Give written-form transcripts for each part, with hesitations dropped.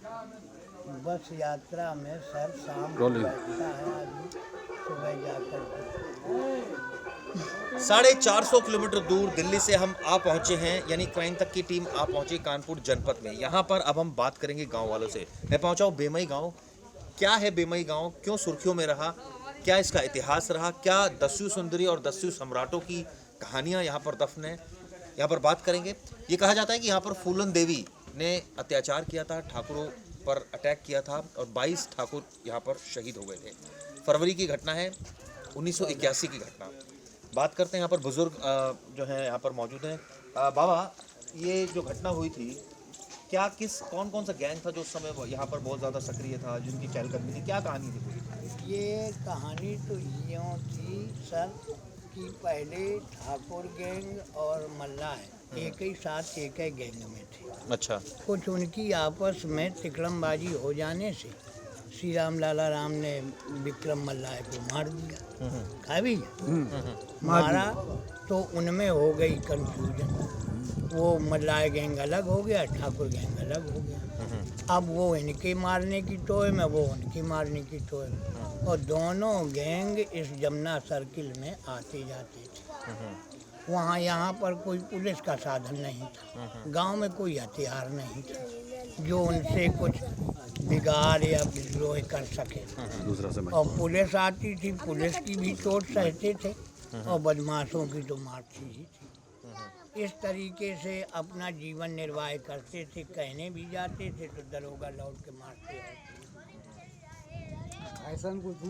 बस यात्रा में सर शाम को बैठता है आदमी, सुबह जाकर के। 450 किलोमीटर दूर दिल्ली से हम आ पहुंचे हैं, यानी क्राइम तक की टीम आ पहुंची कानपुर जनपद में। यहाँ पर अब हम बात करेंगे गांव वालों से। मैं पहुंचा हूँ बेमई गांव। क्या है बेमई गांव, क्यों सुर्खियों में रहा, क्या इसका इतिहास रहा, क्या दस्यु सुंदरी और दस्यु सम्राटों की कहानियाँ यहाँ पर दफन है, यहाँ पर बात करेंगे। ये कहा जाता है कि यहाँ पर फूलन देवी ने अत्याचार किया था, ठाकुरों पर अटैक किया था और 22 ठाकुर यहाँ पर शहीद हो गए थे। फरवरी की घटना है, 1981 की घटना। बात करते हैं यहाँ पर बुजुर्ग जो हैं यहाँ पर मौजूद हैं। बाबा, ये जो घटना हुई थी, क्या कौन कौन सा गैंग था जो उस समय यहाँ पर बहुत ज़्यादा सक्रिय था, जिनकी चहलकदमी थी, क्या कहानी थी पूरी? ये कहानी तो यूँ थी सर कि पहले ठाकुर गैंग और मल्लाह एक ही साथ एक ही गैंग में थे। अच्छा। कुछ उनकी आपस में तिकड़मबाजी हो जाने से श्री राम लाला राम ने विक्रम मल्लाह को मार दिया। खा भी मारा तो उनमें हो गई कंफ्यूजन। वो मल्लाह गैंग अलग हो गया, ठाकुर गैंग अलग हो गया। अब वो इनके मारने की टोए में, वो उनके मारने की टोए में, और दोनों गैंग इस जमुना सर्किल में आते जाते थे। वहाँ यहाँ पर कोई पुलिस का साधन नहीं था, गांव में कोई हथियार नहीं था जो उनसे कुछ बिगाड़ या विद्रोह कर सके। और पुलिस आती थी, पुलिस की भी चोट सहते थे और बदमाशों की तो मारती ही थी। इस तरीके से अपना जीवन निर्वाह करते थे। कहने भी जाते थे तो दरोगा लौट के मारते रहते।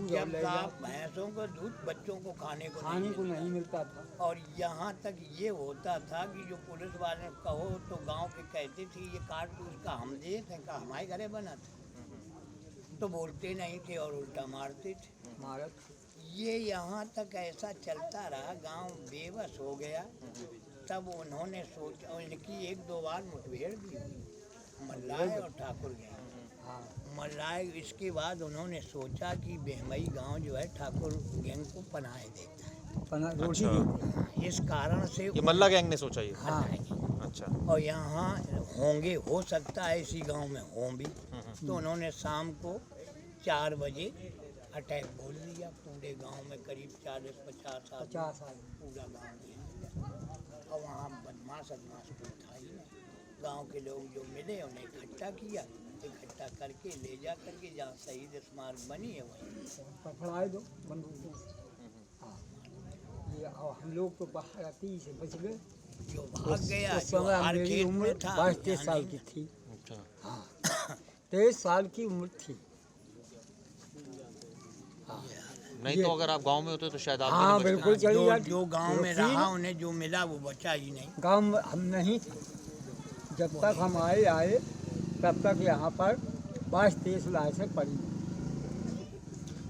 जब भैंसों को दूध बच्चों को खाने को नहीं मिलता था। और यहाँ तक ये होता था कि जो पुलिस वाले कहो तो गांव के कहते थे ये कारतूस का हम दे थे, का हमारे घरे बना था, तो बोलते नहीं थे और उल्टा मारते थे। ये यहाँ तक ऐसा चलता रहा, गांव बेबस हो गया। तब उन्होंने सोचा, इनकी 1-2 बार मुठभेड़ भी हुई मल्लाह और ठाकुर गैंग। मल्लाह इसके बाद उन्होंने सोचा कि बेमई गांव जो है ठाकुर गैंग को पनाह देता है। अच्छा। इस कारण से ये मल्ला गैंग ने सोचा ये? हाँ। अच्छा। और यहाँ होंगे, हो सकता है इसी गांव में हों भी। तो उन्होंने शाम को 4 बजे अटैक बोल दिया। पूरे गांव में करीब 40-50 आदमी पूरा गांव में। और वहाँ बदमाश कोई था ही नहीं। गांव के लोग जो मिले उन्हें इकट्ठा किया, इकट्ठा करके ले जा करके जहाँ शहीद स्मारक बनी है वहीं पकड़ाए दो बंदूकों से। हम लोग तो बाराती से बच गए। जो भाग गया, उस जो समय हर मेरी खेत उम्र में था, 22-23 साल की थी। हाँ 23 साल की उम्र थी। नहीं तो अगर आप गांव में होते तो शायद आप हाँ बिल्कुल चली जाती। जो गांव में रहा उन्हें जो मिला वो बचा ही नहीं। गांव में हम नहीं थे, जब तक हम आए तब तक यहाँ पर 22-23 लाशें पड़ी।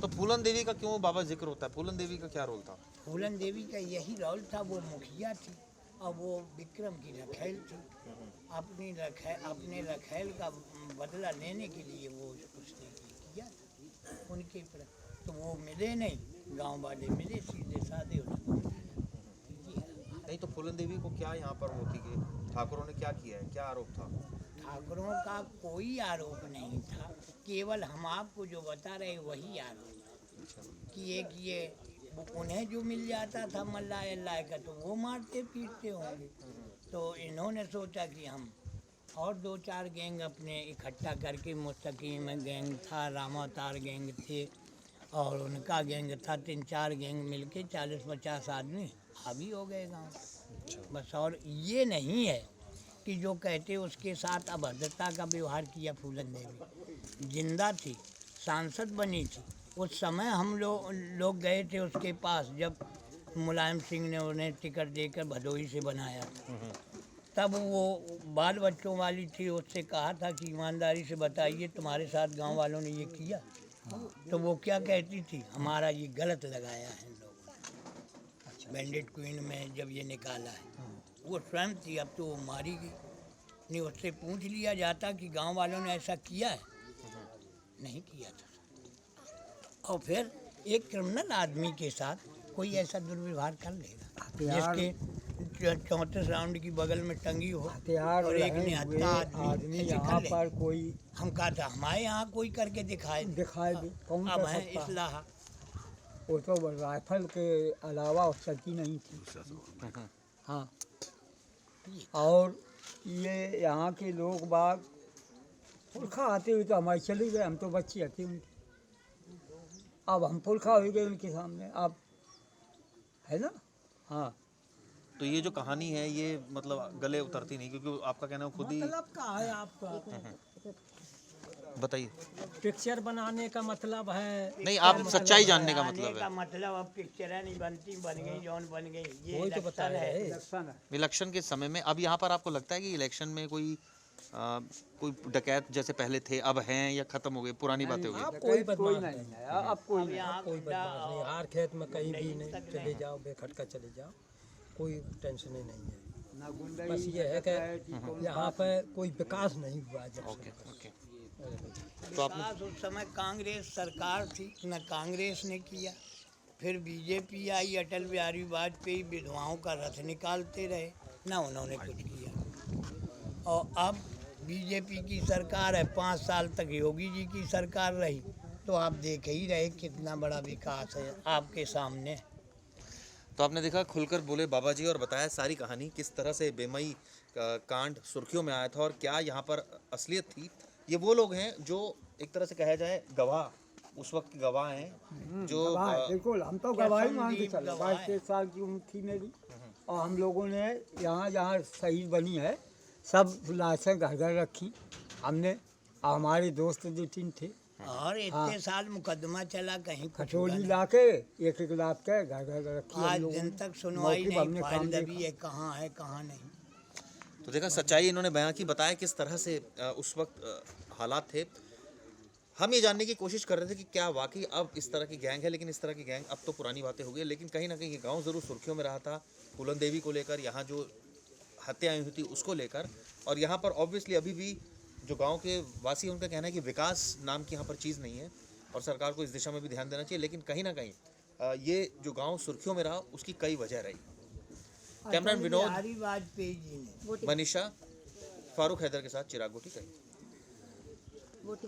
तो फूलन देवी का क्यों बाबा जिक्र होता है? फूलन देवी का क्या रोल था? फूलन देवी का यही रोल था, वो मुखिया थी और वो विक्रम की रखेल थी। अपने रखेल का बदला लेने के लिए वो उसने किया था उनके पर। तो वो मिले नहीं, गांव वाले मिले सीधे साधे। नहीं तो फूलन देवी को क्या यहाँ पर होती कि ठाकुरों ने क्या किया है, क्या आरोप था? ठाकुरों का कोई आरोप नहीं था, केवल हम आपको जो बता रहे वही आरोप कि एक ये उन्हें जो मिल जाता था मल्लाह का तो वो मारते पीटते होंगे। तो इन्होंने सोचा कि हम और 2-4 गैंग अपने इकट्ठा करके, मुस्तकीम गैंग था, रामावतार गैंग थे और उनका गैंग था, 3-4 गैंग मिलके 40-50 आदमी हावी हो गए गाँव बस। और ये नहीं है कि जो कहते उसके साथ अभद्रता का व्यवहार किया। फूलन देवी जिंदा थी, सांसद बनी थी। उस समय हम लोग गए थे उसके पास जब मुलायम सिंह ने उन्हें टिकट देकर भदोही से बनाया था। तब वो बाल बच्चों वाली थी, उससे कहा था कि ईमानदारी से बताइए तुम्हारे साथ गांव वालों ने ये किया? तो वो क्या कहती थी, हमारा ये गलत लगाया है लोगों ने। बैंडेड क्वीन में जब ये निकाला है वो स्वयं थी, अब तो वो मारी गई। नहीं, उससे पूछ लिया जाता कि गांव वालों ने ऐसा किया है? नहीं किया था। और फिर एक क्रिमिनल आदमी के साथ कोई ऐसा दुर्व्यवहार कर लेगा 34 राउंड की बगल में टंगी हो हथियार और एक रहे निहत्था हुए आदमी आदमी ऐसे यहाँ कर ले। पर कोई हम कहा था हमारे यहाँ कोई करके दिखाए। दिखाई दे, कौन अब कर है सकता है? इस्लाह। वो तो राइफल के अलावा और चलती नहीं थी। हाँ, और ये यहाँ के लोग बाग पुरखा आते हुए तो हमारे चले गए, हम तो बच्चे थे उनके। अब हम पुरखा हो गए उनके सामने, अब है ना। हाँ, तो ये जो कहानी है ये मतलब गले उतरती नहीं, क्योंकि आपका कहना है वो खुद ही। मतलब का है आपका बताइए। पिक्चर बनाने का मतलब है नहीं, आप सच्चाई जानने का बनाने मतलब का है। मतलब अब पिक्चरें नहीं बनती, बन गई जौन बन गई। ये वही तो इलेक्शन बताया है। है। इलेक्शन है। इलेक्शन के समय में अब यहाँ पर आपको लगता है कि इलेक्शन में कोई डकैत जैसे पहले थे अब हैं, या खत्म हो गए, पुरानी बातें हो गई? अब कोई कोई बदमाश नहीं नहीं है, अब कोई अब नहीं। यहाँ कोई गुंडा बदमाश नहीं, और हार खेत में कहीं भी नहीं, तक चले नहीं। जाओ बेखटका चले जाओ, कोई टेंशन ही नहीं है। ना गुंडई, बस ये है डकैती, कि कौन यहाँ पे कोई विकास नहीं हुआ जब ओके से। ओके। तो आपने विकास उस समय कांग्रेस सरकार थी, न कांग्रेस ने किया। फिर बीजेपी आई, अटल बिहारी वाजपेयी विधवाओं का रथ निकालते रहे, ना उन्होंने कुछ किया। और अब बीजेपी की सरकार है, 5 साल तक योगी जी की सरकार रही, तो आप देख ही रहे कितना बड़ा विकास है आपके सामने। तो आपने देखा, खुलकर बोले बाबा जी और बताया सारी कहानी, किस तरह से बेमई कांड सुर्खियों में आया था और क्या यहाँ पर असलियत थी। ये वो लोग हैं जो एक तरह से कहा जाए गवाह, उस वक्त के गवाह हैं जो गवाह है, बिल्कुल। हम तो क्या गवाही मान के संदीप चले, गवाह 22-23 साल की उम्र थी मेरी, और हम लोगों ने यहाँ जहाँ शहीद बनी है सब लाशें घर घर रखी हमने, और हमारे दोस्त जो 3 थे, और इतने साल मुकदमा चला, कहीं कुछ हुआ खटोली नहीं। ला के एक एक लाख के घर घर रखी हम आज लोगों दिन ने। तक सुनवाई मौके पर नहीं, हमने फाइल काम दबी देखा। है कहाँ नहीं। तो देखा सच्चाई इन्होंने बयां की, बताया किस तरह से उस वक्त हालात थे। हम ये जानने की कोशिश कर रहे थे कि क्या वाकई अब इस तरह की गैंग है, लेकिन इस तरह की गैंग अब तो पुरानी बातें हो गई। लेकिन कहीं ना कहीं ये गांव ज़रूर सुर्खियों में रहा था, फूलन देवी को लेकर, यहाँ जो हत्याएं हुई थी उसको लेकर। और यहाँ पर ऑब्वियसली अभी भी जो गांव के वासी हैं उनका कहना है कि विकास नाम की यहाँ पर चीज़ नहीं है और सरकार को इस दिशा में भी ध्यान देना चाहिए। लेकिन कहीं ना कहीं ये जो गाँव सुर्खियों में रहा उसकी कई वजह रही। कैमरामैन अटल विनोद, बिहारी वाजपेयी जी ने मनीषा, फारूक हैदर के साथ चिराग गोटी कहीं।